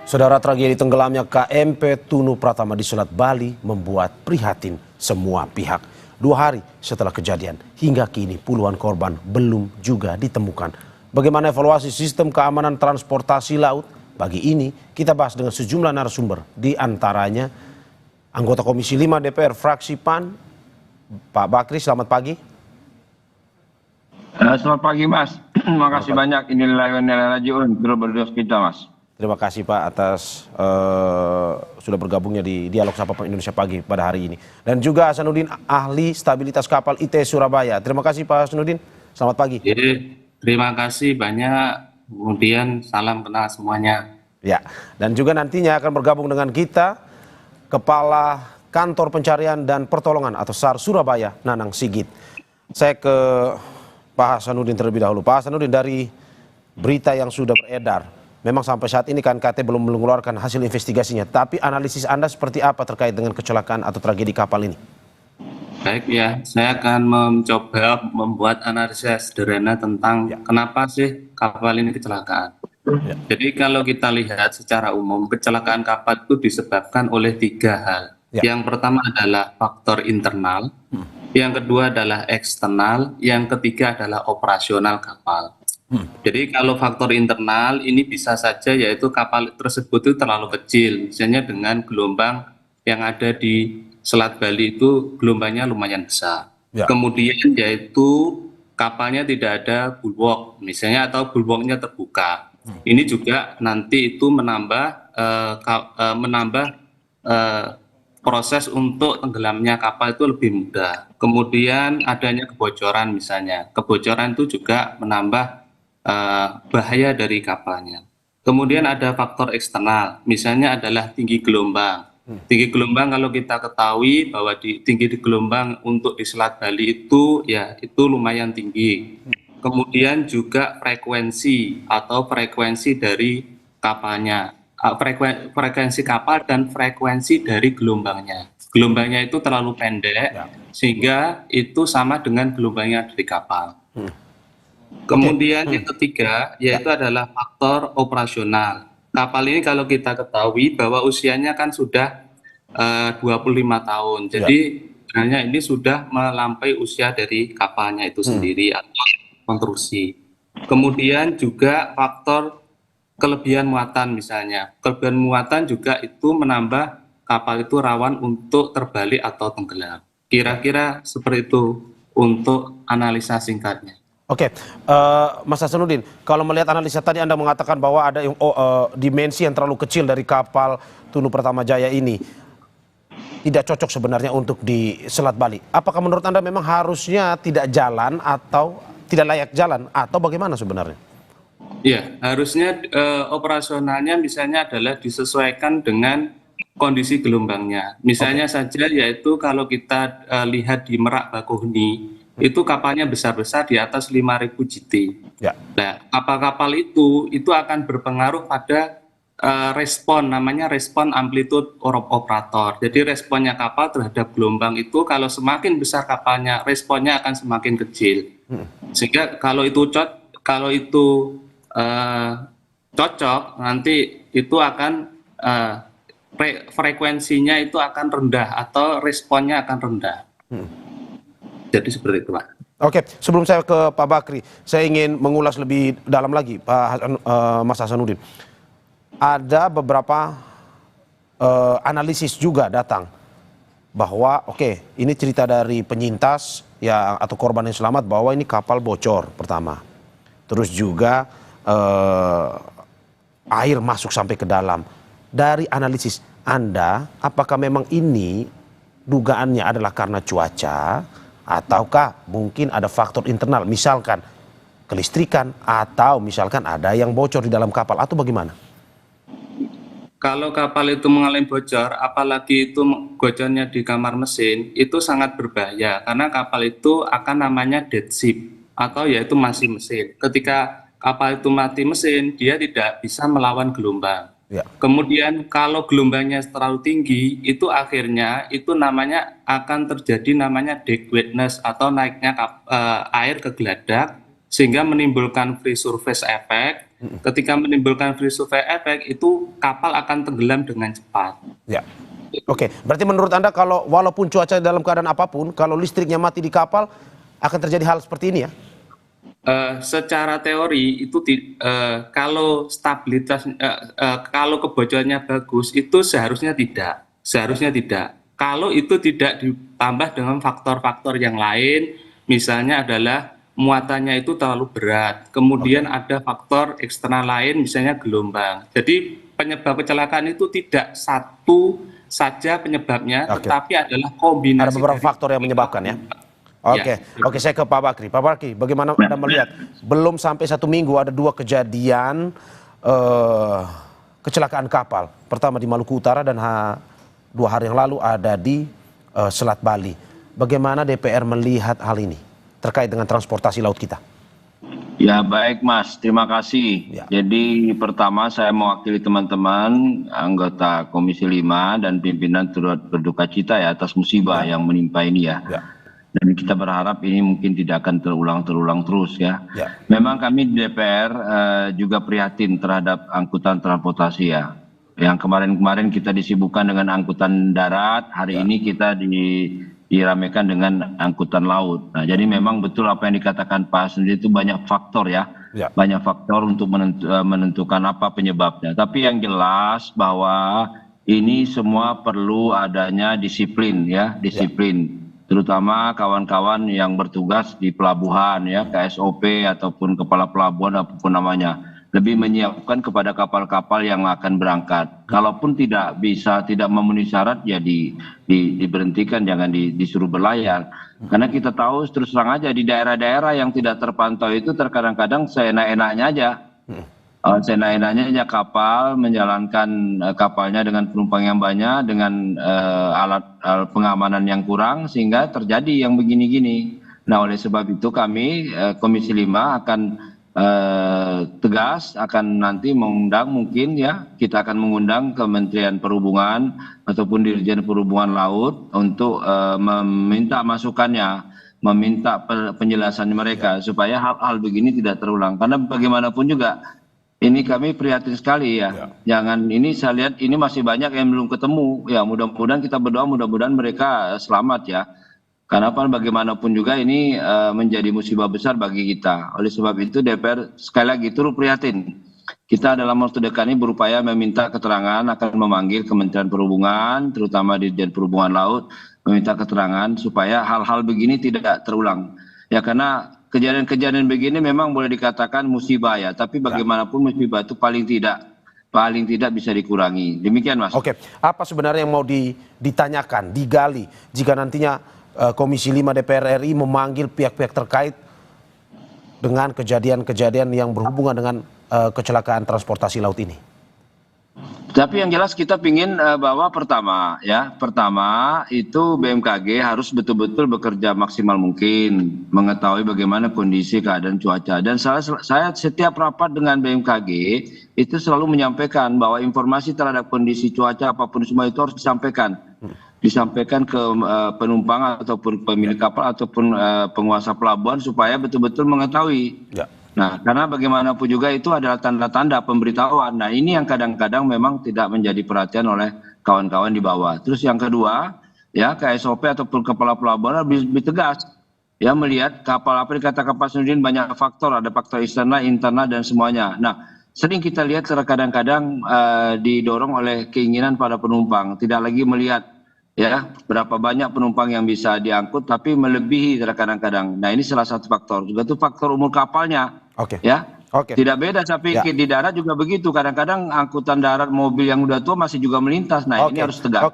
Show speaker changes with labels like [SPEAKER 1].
[SPEAKER 1] Saudara, tragedi tenggelamnya KMP Tunu Pratama di Selat Bali membuat prihatin semua pihak. 2 hari setelah kejadian, hingga kini puluhan korban belum juga ditemukan. Bagaimana evaluasi sistem keamanan transportasi laut? Pagi ini kita bahas dengan sejumlah narasumber, di antaranya anggota Komisi 5 DPR fraksi PAN, Pak Bakri. Selamat pagi.
[SPEAKER 2] Selamat pagi, Mas. Terima kasih banyak. Inilah Rajiun, Gubernur kita, Mas.
[SPEAKER 1] Terima kasih Pak atas sudah bergabungnya di Dialog Sapa Indonesia Pagi pada hari ini. Dan juga Hasanuddin, ahli stabilitas kapal IT Surabaya. Terima kasih Pak Hasanuddin, selamat pagi.
[SPEAKER 3] Terima kasih banyak, kemudian salam kenal semuanya.
[SPEAKER 1] Ya, dan juga nantinya akan bergabung dengan kita Kepala Kantor Pencarian dan Pertolongan atau SAR Surabaya, Nanang Sigit. Saya ke Pak Hasanuddin terlebih dahulu. Pak Hasanuddin, dari berita yang sudah beredar, memang sampai saat ini kan KT belum mengeluarkan hasil investigasinya, tapi analisis Anda seperti apa terkait dengan kecelakaan atau tragedi kapal ini?
[SPEAKER 3] Baik ya, saya akan mencoba membuat analisis sederhana tentang kenapa sih kapal ini kecelakaan. Jadi kalau kita lihat secara umum, kecelakaan kapal itu disebabkan oleh 3 hal. Yang pertama adalah faktor internal, yang kedua adalah eksternal, yang ketiga adalah operasional kapal. Jadi kalau faktor internal ini bisa saja yaitu kapal tersebut itu terlalu kecil, misalnya dengan gelombang yang ada di Selat Bali itu gelombangnya lumayan besar. Kemudian yaitu kapalnya tidak ada bulwark misalnya, atau bulwarknya terbuka. Ini juga nanti itu menambah proses untuk tenggelamnya kapal itu lebih mudah. Kemudian adanya kebocoran misalnya, kebocoran itu juga menambah bahaya dari kapalnya. Kemudian ada faktor eksternal, misalnya adalah tinggi gelombang. Tinggi gelombang kalau kita ketahui bahwa tinggi gelombang untuk di Selat Bali itu ya itu lumayan tinggi. Kemudian juga frekuensi dari kapalnya, frekuensi kapal dan frekuensi dari gelombangnya. Gelombangnya itu terlalu pendek sehingga itu sama dengan gelombangnya dari kapal. Kemudian yang ketiga yaitu adalah faktor operasional. Kapal ini kalau kita ketahui bahwa usianya kan sudah 25 tahun. Jadi sebenarnya ini sudah melampaui usia dari kapalnya itu sendiri atau konstruksi. Kemudian juga faktor kelebihan muatan misalnya. Kelebihan muatan juga itu menambah kapal itu rawan untuk terbalik atau tenggelam. Kira-kira seperti itu untuk analisa singkatnya.
[SPEAKER 1] Oke, Mas Hasanuddin, kalau melihat analisa tadi Anda mengatakan bahwa ada dimensi yang terlalu kecil dari kapal Tunu Pratama Jaya ini tidak cocok sebenarnya untuk di Selat Bali. Apakah menurut Anda memang harusnya tidak jalan atau tidak layak jalan atau bagaimana sebenarnya?
[SPEAKER 3] Ya, harusnya operasionalnya misalnya adalah disesuaikan dengan kondisi gelombangnya. Misalnya saja yaitu kalau kita lihat di Merak Bakauheni, itu kapalnya besar-besar di atas 5.000 GT. Nah, kapal-kapal itu akan berpengaruh pada respon, namanya respon amplitude operator. Jadi responnya kapal terhadap gelombang itu kalau semakin besar kapalnya, responnya akan semakin kecil. Sehingga kalau itu cocok, nanti itu akan frekuensinya itu akan rendah atau responnya akan rendah. Jadi seperti itu, Pak.
[SPEAKER 1] Oke, sebelum saya ke Pak Bakri, saya ingin mengulas lebih dalam lagi, Mas Hasanuddin. Ada beberapa analisis juga datang bahwa ini cerita dari penyintas ya atau korban yang selamat bahwa ini kapal bocor pertama. Terus juga air masuk sampai ke dalam. Dari analisis Anda, apakah memang ini dugaannya adalah karena cuaca? Ataukah mungkin ada faktor internal, misalkan kelistrikan, atau misalkan ada yang bocor di dalam kapal, atau bagaimana?
[SPEAKER 3] Kalau kapal itu mengalami bocor, apalagi itu bocornya di kamar mesin, itu sangat berbahaya karena kapal itu akan namanya dead ship atau yaitu mati mesin. Ketika kapal itu mati mesin, dia tidak bisa melawan gelombang. Kemudian kalau gelombangnya terlalu tinggi, itu akhirnya itu namanya akan terjadi namanya deck wetness atau naiknya air ke geladak sehingga menimbulkan free surface effect. Ketika menimbulkan free surface effect itu kapal akan tenggelam dengan cepat.
[SPEAKER 1] Ya. Oke, berarti menurut Anda kalau walaupun cuaca dalam keadaan apapun, kalau listriknya mati di kapal akan terjadi hal seperti ini ya?
[SPEAKER 3] Secara teori itu kalau stabilitas, kalau kebocorannya bagus itu seharusnya tidak. Kalau itu tidak ditambah dengan faktor-faktor yang lain, misalnya adalah muatannya itu terlalu berat, kemudian ada faktor eksternal lain, misalnya gelombang. Jadi penyebab kecelakaan itu tidak satu saja penyebabnya, tetapi adalah kombinasi.
[SPEAKER 1] Ada beberapa faktor yang menyebabkan ya. Oke, saya ke Pak Bakri. Pak Bakri, bagaimana Anda melihat? Belum sampai 1 minggu ada 2 kejadian kecelakaan kapal. Pertama di Maluku Utara dan 2 hari yang lalu ada di Selat Bali. Bagaimana DPR melihat hal ini terkait dengan transportasi laut kita?
[SPEAKER 2] Ya baik Mas, terima kasih.
[SPEAKER 1] Ya.
[SPEAKER 2] Jadi pertama saya mewakili teman-teman anggota Komisi 5 dan pimpinan turut berduka cita ya atas musibah yang menimpa ini ya. Dan kita berharap ini mungkin tidak akan terulang terus ya. Memang kami di DPR juga prihatin terhadap angkutan transportasi ya. Yang kemarin-kemarin kita disibukkan dengan angkutan darat, hari ini kita diramaikan dengan angkutan laut. Nah, jadi memang betul apa yang dikatakan Pak Hasnuddin itu banyak faktor ya. Banyak faktor untuk menentukan apa penyebabnya. Tapi yang jelas bahwa ini semua perlu adanya disiplin ya, disiplin. Terutama kawan-kawan yang bertugas di pelabuhan ya, KSOP ataupun kepala pelabuhan apapun namanya. Lebih menyiapkan kepada kapal-kapal yang akan berangkat. Kalaupun tidak memenuhi syarat ya diberhentikan, jangan disuruh berlayar. Karena kita tahu terus terang aja di daerah-daerah yang tidak terpantau itu terkadang-kadang seenak-enaknya aja. Seenak-enaknya aja kapal menjalankan kapalnya dengan penumpang yang banyak, dengan alat pengamanan yang kurang sehingga terjadi yang begini-gini. Nah oleh sebab itu kami Komisi 5 akan tegas akan nanti mengundang mungkin ya, kita akan mengundang Kementerian Perhubungan ataupun Dirjen Perhubungan Laut untuk meminta masukannya, meminta penjelasan mereka supaya hal-hal begini tidak terulang. Karena bagaimanapun juga ini kami prihatin sekali ya. Jangan, ini saya lihat ini masih banyak yang belum ketemu ya, mudah-mudahan kita berdoa mudah-mudahan mereka selamat ya. Karena bagaimanapun juga ini menjadi musibah besar bagi kita. Oleh sebab itu DPR sekali lagi turut prihatin. Kita dalam waktu dekat ini berupaya meminta keterangan, akan memanggil Kementerian Perhubungan, terutama Dirjen Perhubungan Laut, meminta keterangan supaya hal-hal begini tidak terulang. Ya karena kejadian-kejadian begini memang boleh dikatakan musibah ya, tapi bagaimanapun musibah itu paling tidak bisa dikurangi. Demikian Mas.
[SPEAKER 1] Oke, apa sebenarnya yang mau ditanyakan, digali jika nantinya Komisi 5 DPR RI memanggil pihak-pihak terkait dengan kejadian-kejadian yang berhubungan dengan kecelakaan transportasi laut ini?
[SPEAKER 2] Tapi yang jelas kita ingin bahwa pertama itu BMKG harus betul-betul bekerja maksimal mungkin, mengetahui bagaimana kondisi keadaan cuaca. Dan saya setiap rapat dengan BMKG itu selalu menyampaikan bahwa informasi terhadap kondisi cuaca apapun semua itu harus disampaikan ke penumpang ataupun pemilik kapal ataupun penguasa pelabuhan supaya betul-betul mengetahui. Nah, karena bagaimanapun juga itu adalah tanda-tanda pemberitahuan. Nah, ini yang kadang-kadang memang tidak menjadi perhatian oleh kawan-kawan di bawah. Terus yang kedua, ya KSOP ataupun kepala pelabuhan harus lebih tegas. Ya melihat kapal apa dikatakan Pak Hasnuddin banyak faktor, ada faktor eksternal, internal dan semuanya. Nah, sering kita lihat kadang-kadang didorong oleh keinginan para penumpang, tidak lagi melihat ya berapa banyak penumpang yang bisa diangkut tapi melebihi kadang-kadang. Nah ini salah satu faktor. Juga itu faktor umur kapalnya. Tidak beda, tapi di darat juga begitu. Kadang-kadang angkutan darat mobil yang udah tua masih juga melintas. Nah ini harus tegas.